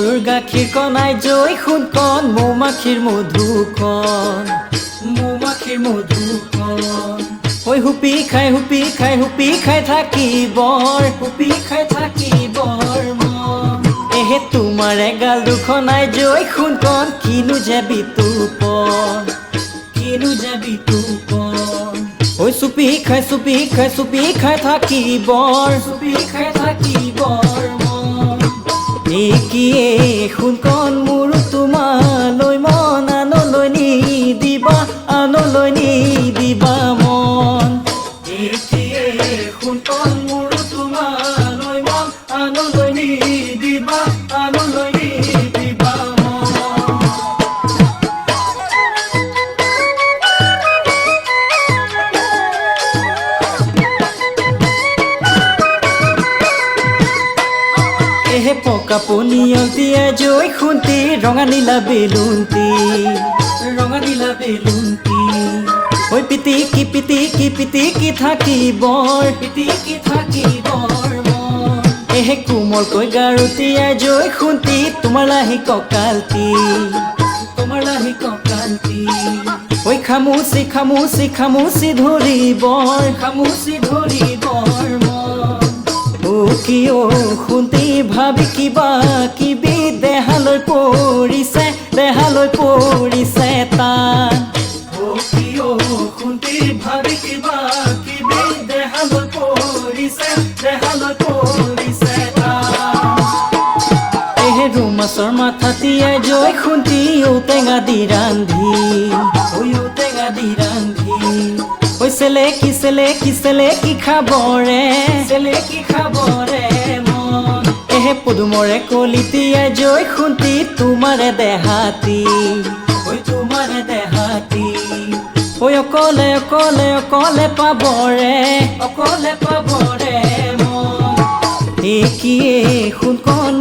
গৰুৰ গাখীৰ কণাই জৈ সোণ কণ মৌমাখিৰ মধুকণ মৌমাখিৰ মধুকণ ঐ হুপি খাই থাকিবৰ হুপি খাই থাকিবৰ মন এহে তোমাৰ এগাল দুখনাই জৈ সোণ কণ কিনো যাবি তোপন কিনো যাবি তোপন ঐ চুপি খাই থাকিবৰ মন একিয়ে সোণ কণ মোৰো তোমালৈ মন আনলৈ নিদিবা মন একিয়ে সোণ কণ মোৰো তোমালৈ মন আনলৈ নিদিবা মন এহে পকা পনিয়ল তিয়াই জৈ খুন্তি ৰঙা নীলা বেলুন্তি ঐ পিটিকি থাকিবৰ মন এহে কোমলকৈ গাৰুতিয়াই জৈ খুন্তি তোমাৰ লাহি কঁকালটি ঐ খামুচি ধৰিবৰ মন ও কিয় খুন্তি ভাবি কিবা কিবি দেহালৈ পৰিছে টান ও কিয় খুন্তি ভাবি কিবা কিবি দেহালৈ পৰিছে টান এহে ৰুমাছৰ মাথা তিয়াই জৈ খুন্তি ঔটেঙা দি ৰান্ধি ঐ চেলেকি খাবৰে মন এহে পদুমৰে কলি তিয়াই জৈ খুন্তি তোমাৰে দেহাতি ঐ অকলে পাবৰে মন একিয়ে সোণ কণ